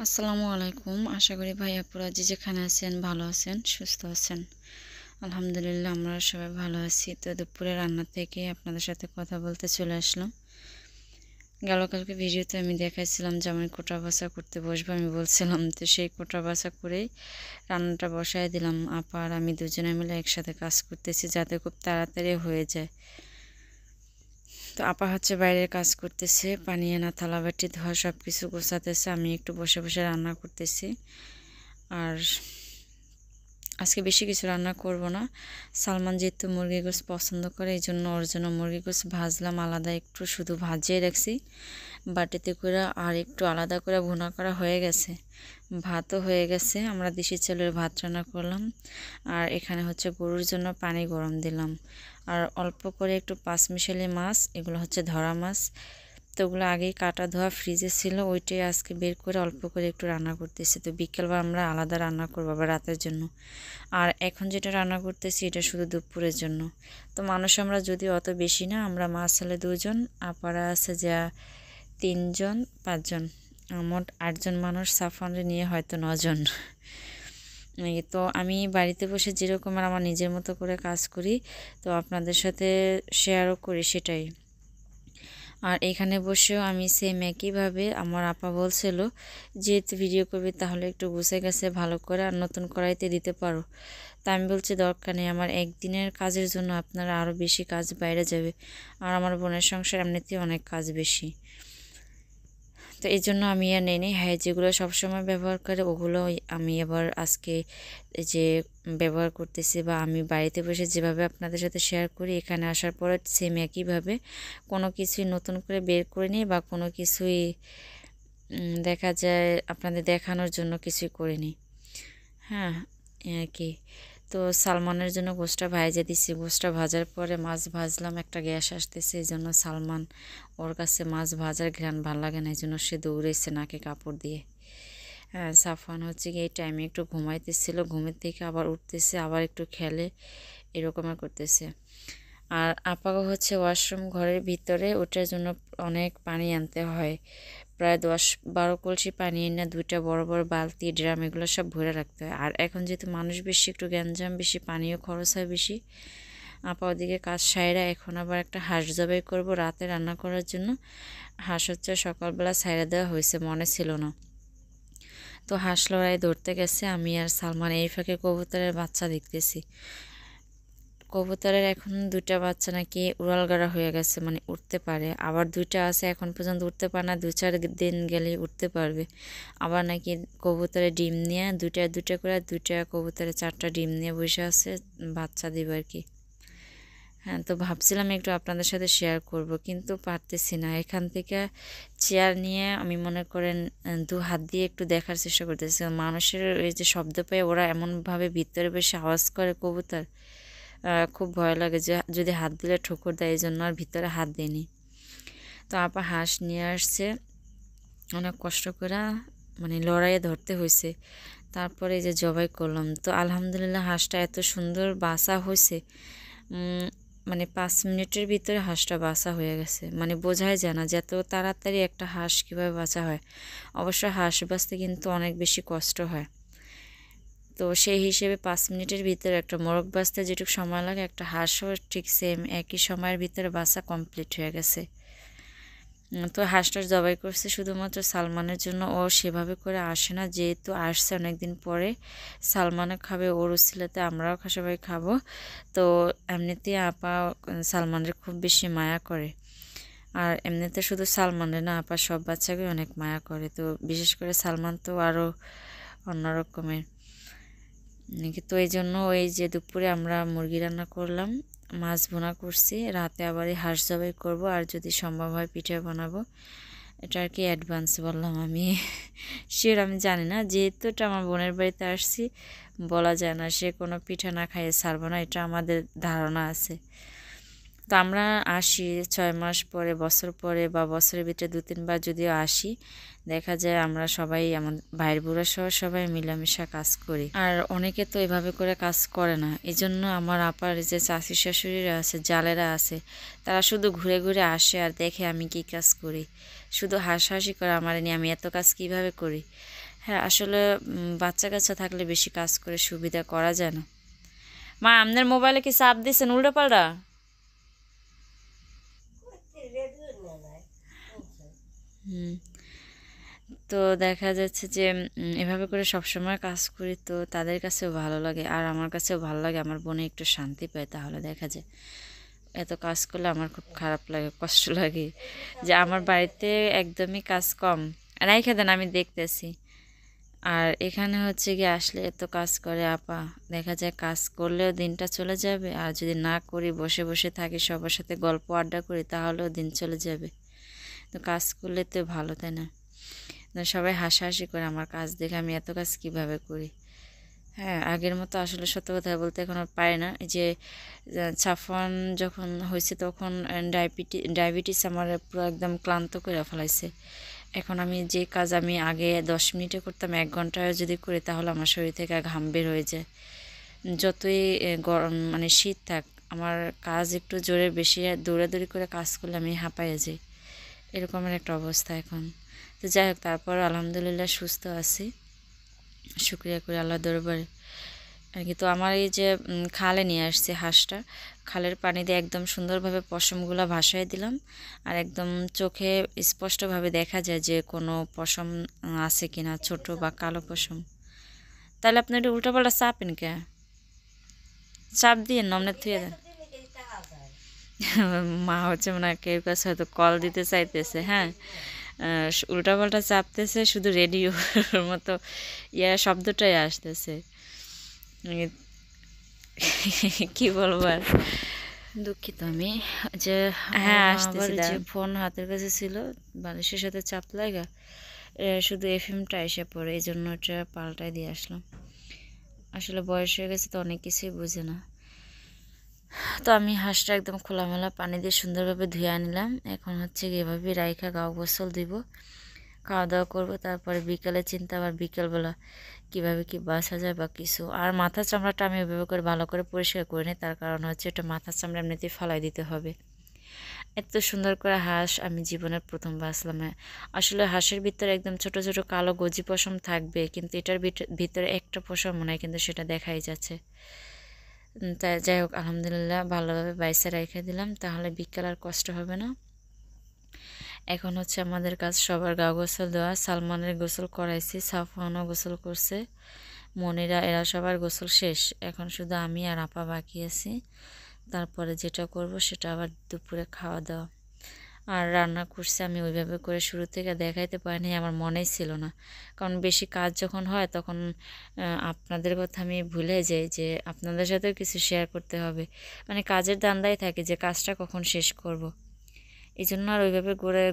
আসসালামু আলাইকুম। আশা করি ভাই আপুরা যে যেখানে আছেন ভালো আছেন, সুস্থ আছেন। আলহামদুলিল্লাহ আমরা সবাই ভালো আছি। তো দুপুরে রান্না থেকে আপনাদের সাথে কথা বলতে চলে আসলাম। গেল কালকে ভিডিওতে আমি দেখাইছিলাম যে আমি কোটা বাছা করতে বসবো, আমি বলছিলাম। তো সেই কোটা বাছা করেই রান্নাটা বসায় দিলাম। আপা আর আমি দুজনে মিলে একসাথে কাজ করতেছি যাতে খুব তাড়াতাড়ি হয়ে যায়। তো আপা হচ্ছে বাইরের কাজ করতেছে, পানি আনা, থালাবাটি ধোয়া সব কিছু গোছাতেছে, আমি একটু বসে বসে রান্না করতেছি। আর আজকে বেশি কিছু রান্না করব না। সালমান যেহেতু মুরগি গোস পছন্দ করে, এই জন্য ওর জন্য মুরগি গোস ভাজলাম আলাদা, একটু শুধু ভাজিয়ে রাখছি বাটিতে করে, আর একটু আলাদা করে ভুনা করা হয়ে গেছে। ভাতও হয়ে গেছে, আমরা দেশি চালের ভাত রান্না করলাম। আর এখানে হচ্ছে গরুর জন্য পানি গরম দিলাম। আর অল্প করে একটু পাঁচমিশালি মাছ, এগুলো হচ্ছে ধরা মাছ। তো ওগুলো আগেই কাটা ধোয়া ফ্রিজে ছিল, ওইটাই আজকে বের করে অল্প করে একটু রান্না করতেছি। তো বিকেলবার আমরা আলাদা রান্না করবো আবার রাতের জন্য। আর এখন যেটা রান্না করতেছি এটা শুধু দুপুরের জন্য। তো মানুষ আমরা যদি অত বেশি না, আমরা মা ছেলে দুজন, আপারা আছে যা তিনজন, পাঁচজন, মোট 8জন মানুষ, সাফানরে নিয়ে হয়তো 9জন। তো আমি বাড়িতে বসে যেরকম আমার নিজের মতো করে কাজ করি, তো আপনাদের সাথে শেয়ারও করি সেটাই। আর এখানে বসেও আমি সেম একইভাবে, আমার আপা বলছিল যেহেতু ভিডিও করবে তাহলে একটু গুছিয়ে গেছে ভালো করে আর নতুন কড়াইতে দিতে পারো। তা আমি বলছি দরকার নেই, আমার একদিনের কাজের জন্য আপনারা আরও বেশি কাজ বাইরে যাবে। আর আমার বোনের সংসার এমনিতেই অনেক কাজ বেশি, তো এই জন্য আমি আর নেই। হ্যাঁ, যেগুলো সবসময় ব্যবহার করে ওগুলো আমি আবার আজকে যে ব্যবহার করতেছি, বা আমি বাড়িতে বসে যেভাবে আপনাদের সাথে শেয়ার করি, এখানে আসার পরে সেম একইভাবে কোনো কিছুই নতুন করে বের করে নিই বা কোনো কিছুই দেখা যায় আপনাদের দেখানোর জন্য কিছুই করিনি। হ্যাঁ, আর কি। তো সালমানের জন্য গোশটা ভাজে দিছি, গোশটা ভাজার পরে মাছ ভাজলাম, একটা গ্যাস আসতেছে, এই জন্য সালমান, ওর কাছে মাছ ভাজার ঘ্রাণ ভালো লাগে না, এই জন্য সে দৌড়েছে নাকে কাপড় দিয়ে। হ্যাঁ, সাফওয়ান হচ্ছে কি এই টাইমে একটু ঘুমাইতেছিল, ঘুমের থেকে আবার উঠতেছে, আবার একটু খেলে, এরকমই করতেছে। আর আপাকে হচ্ছে ওয়াশরুম ঘরের ভিতরে, ওটার জন্য অনেক পানি আনতে হয়, প্রায় 10-12 কলসি পানি এনে 2টা বড় বড় বালতি, ড্রাম, এগুলো সব ভরে রাখতে হয়। আর এখন যেহেতু মানুষ বেশি, একটু গ্যাঞ্জাম বেশি, পানিও খরচ হয় বেশি। আপা ওদিকে কাজ সাইরা এখন আবার একটা হাঁস জবাই করব রাতে রান্না করার জন্য। হাঁস হচ্ছে সকালবেলা সাইরা দেওয়া হয়েছে, মনে ছিল না। তো হাঁস লড়াই ধরতে গেছে, আমি আর সালমান এই ফাঁকে কবুতরের বাচ্চা দেখতেছি। কবুতরের এখন 2টা বাচ্চা নাকি উড়ালগাড়া হয়ে গেছে, মানে উঠতে পারে। আবার 2টা আছে এখন পর্যন্ত উঠতে পারে না, 2-4 দিন গেলে উঠতে পারবে। আবার নাকি কবুতরের ডিম নিয়ে 2টা 2টা করে, 2টা কবুতরের 4টা ডিম নিয়ে বসে আছে, বাচ্চা দিবে আর কি। হ্যাঁ, তো ভাবছিলাম একটু আপনাদের সাথে শেয়ার করব, কিন্তু পারতেছি না। এখান থেকে চেয়ার নিয়ে আমি মনে করেন 2 হাত দিয়ে একটু দেখার চেষ্টা করতেছি। মানুষের এই যে শব্দ পেয়ে ওরা এমনভাবে ভিতরে বসে আওয়াজ করে কবুতর, খুব ভয় লাগে যে যদি হাত দিলে ঠোকর দেয়, এই জন্য আর ভিতরে হাত দিইনি। তো আপা হাঁস নিয়ে আসছে, অনেক কষ্ট করে মানে লড়াইয়ে ধরতে হয়েছে, তারপরে এই যে জবাই করলাম। তো আলহামদুলিল্লাহ হাঁসটা এত সুন্দর বাছা হয়েছে, মানে 5 মিনিটের ভিতরে হাঁসটা বাছা হয়ে গেছে, মানে বোঝাই যায় না যে এত তাড়াতাড়ি একটা হাঁস কীভাবে বাছা হয়। অবশ্য হাঁস বাছতে কিন্তু অনেক বেশি কষ্ট হয়। তো সেই হিসেবে 5 মিনিটের ভিতরে একটা মোরগ বাছতে যেটুকু সময় লাগে, একটা হাঁসও ঠিক সেম একই সময়ের ভিতরে বাছা কমপ্লিট হয়ে গেছে। তো হাঁসটা জবাই করছে শুধুমাত্র সালমানের জন্য, ও সেভাবে করে আসে না, যেহেতু আসছে অনেকদিন পরে, সালমানও খাবে, ওর উসিলাতে আমরাও সবাই খাবো। তো এমনিতে আপা সালমানের খুব বেশি মায়া করে। আর এমনিতে শুধু সালমানের না, আপা সব বাচ্চাকে অনেক মায়া করে, তো বিশেষ করে সালমান তো আরও অন্যরকমের। তো এই জন্য ওই যে দুপুরে আমরা মুরগি রান্না করলাম, মাছ ভুনা করছি, রাতে আবার এই হাঁস জবাই করবো, আর যদি সম্ভব হয় পিঠে বানাবো। এটা আর কি অ্যাডভান্স বললাম আমি, শিওর আমি জানি না, যেহেতু এটা আমার বোনের বাড়িতে আসছি, বলা যায় না সে কোনো পিঠা না খাইয়ে ছাড়বো না, এটা আমাদের ধারণা আছে। তো আমরা আসি 6 মাস পরে, বছর পরে, বা বছরের ভিতরে 2-3 বার যদিও আসি, দেখা যায় আমরা সবাই, আমার ভাইয়ের বুড়া সহ সবাই মিলামিশা কাজ করি। আর অনেকে তো এভাবে করে কাজ করে না, এই জন্য আমার আপার যে চাচি শাশুড়িরা আছে, জালেরা আছে, তারা শুধু ঘুরে ঘুরে আসে আর দেখে আমি কি কাজ করি, শুধু হাসাহাসি করে আমার নিয়ে, আমি এত কাজ কিভাবে করি। হ্যাঁ আসলে বাচ্চা কাচ্চা থাকলে বেশি কাজ করে সুবিধা করা যায় না। মা আপনার মোবাইলে কি চাপ দিচ্ছেন উল্টো পাল্টা? হুম। তো দেখা যাচ্ছে যে এভাবে করে সবসময় কাজ করি তো তাদের কাছেও ভালো লাগে আর আমার কাছেও ভালো লাগে, আমার বোনে একটু শান্তি পায়। তাহলে দেখা যায় এত কাজ করলে আমার খুব খারাপ লাগে, কষ্ট লাগে যে আমার বাড়িতে একদমই কাজ কম। রাইখা দেন, আমি দেখতেছি। আর এখানে হচ্ছে গিয়ে আসলে এত কাজ করে আপা, দেখা যায় কাজ করলেও দিনটা চলে যাবে, আর যদি না করি বসে বসে থাকি সবার সাথে গল্প আড্ডা করি তাহলেও দিন চলে যাবে। তো কাজ করলে তো ভালো, তাই না? সবাই হাসাহাসি করে আমার কাজ দেখে, আমি এত কাজ কিভাবে করি। হ্যাঁ আগের মতো আসলে সত্য কথা বলতে এখন আর পারি না। এই যে সাফওয়ান যখন হয়েছে তখন ডায়াবেটিস আমার পুরো একদম ক্লান্ত করে ফেলাইছে। এখন আমি যে কাজ আমি আগে 10 মিনিটে করতাম 1 ঘন্টায় যদি করি তাহলে আমার শরীর থেকে ঘাম বের হয়ে যায়। যতই গরম মানে শীত থাক, আমার কাজ একটু জোরে বেশি দৌড়াদৌড়ি করে কাজ করলে আমি হাঁপাইয়া যাই, এরকমের একটা অবস্থা এখন। তো যাই হোক, তারপর আলহামদুলিল্লাহ সুস্থ আছি, শুক্রিয়া করি আল্লাহ দরবারে আর কি। তো আমার এই যে খালে নিয়ে আসছে হাঁসটা, খালের পানি দিয়ে একদম সুন্দরভাবে পশমগুলো ভাসায় দিলাম, আর একদম চোখে স্পষ্টভাবে দেখা যায় যে কোনো পশম আছে কিনা, ছোট বা কালো পশম। তাহলে আপনি একটু উল্টাপাল্টা চাপেন কে? চাপ দিয়ে নমনে থুয়ে দেন। মা হচ্ছে মনে হয় কেউ কাছে হয়তো কল দিতে চাইতেছে। হ্যাঁ উল্টাপাল্টা চাপতেছে, শুধু রেডিওর মতো শব্দটাই আসতেছে। কি বলবো আর, দুঃখিত আমি যে হ্যাঁ আসতেছি। যে ফোন হাতের কাছে ছিল, বালিশের সাথে চাপ লাগা শুধু এফএমটা এসে পড়ে, এই জন্য ওটা পাল্টাই দিয়ে আসলাম। আসলে বয়স হয়ে গেছে তো অনেক কিছুই বুঝে না। তো আমি হাঁসটা একদম খোলামেলা পানি দিয়ে সুন্দরভাবে ধুয়ে আনলাম। এখন হচ্ছে এভাবে রাইখা গাও গোসল দিব, খাওয়া দাওয়া করবো, তারপরে বিকালে চিন্তা আবার বিকেলবেলা কীভাবে কি বাছা যায় বা কিছু। আর মাথার চামড়াটা আমি ওইভাবে করে ভালো করে পরিষ্কার করে নিই, তার কারণ হচ্ছে এটা মাথার চামড়া এমনিতেই ফালাই দিতে হবে। এত সুন্দর করে হাঁস আমি জীবনের প্রথম বাছলাম। আসলে হাঁসের ভিতরে একদম ছোট ছোট কালো গজি পশম থাকবে, কিন্তু এটার ভিতরে একটা পশম মনে হয়, কিন্তু সেটা দেখাই যাচ্ছে। তাই যাই হোক আলহামদুলিল্লাহ ভালোভাবে বাইসে রেখে দিলাম, তাহলে বিকেল আর কষ্ট হবে না। এখন হচ্ছে আমাদের কাজ সবার গা গোসল দেওয়া। সালমানের গোসল করাইছি, সাফওয়ানও গোসল করছে, মনিরা, এরা সবার গোসল শেষ। এখন শুধু আমি আর আপা বাকি আছি। তারপরে যেটা করব সেটা আবার দুপুরে খাওয়া দাওয়া। আর রান্না করছি আমি ওইভাবে করে শুরু থেকে দেখাইতে পারিনি, আমার মনেই ছিল না। কারণ বেশি কাজ যখন হয় তখন আপনাদের কথা আমি ভুলে যাই যে আপনাদের সাথেও কিছু শেয়ার করতে হবে। মানে কাজের ধান্দায় থাকে যে কাজটা কখন শেষ করব। এই জন্য আর ওইভাবে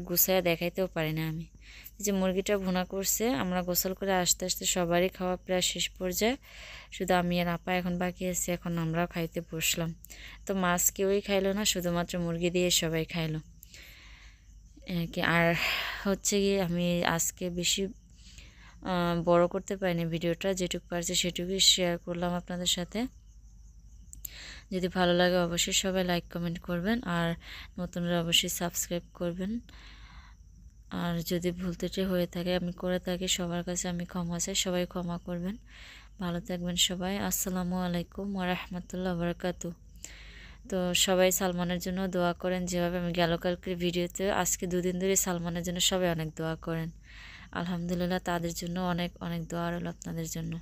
গুছাইয়া দেখাইতেও পারি না আমি। যে মুরগিটা ভুনা করছে, আমরা গোসল করে আস্তে আস্তে সবারই খাওয়া প্রায় শেষ পর্যায়ে, শুধু আমি আর আপা এখন বাকি আছে। এখন আমরাও খাইতে বসলাম। তো মাছ কেউই খাইলো না, শুধুমাত্র মুরগি দিয়ে সবাই খাইলো কি। আর হচ্ছে কি আমি আজকে বেশি বড় করতে পারিনি ভিডিওটা, যেটুকু পারছি সেটুকুই শেয়ার করলাম আপনাদের সাথে। যদি ভালো লাগে অবশ্যই সবাই লাইক কমেন্ট করবেন, আর নতুনরা অবশ্যই সাবস্ক্রাইব করবেন। আর যদি ভুল ত্রুটি হয়ে থাকে, আমি করে থাকি, সবার কাছে আমি ক্ষমা চাই, সবাই ক্ষমা করবেন। ভালো থাকবেন সবাই। আসসালামু আলাইকুম ওয়া রাহমাতুল্লাহি ওয়া বারাকাতুহু। তো সবাই সালমানের জন্য দোয়া করেন, যেভাবে আমি গেল কালকের ভিডিওতে আজকে 2 দিন ধরে সালমানের জন্য সবাই অনেক দোয়া করেন। আলহামদুলিল্লাহ তাদের জন্য অনেক অনেক দোয়া রইল আপনাদের জন্য।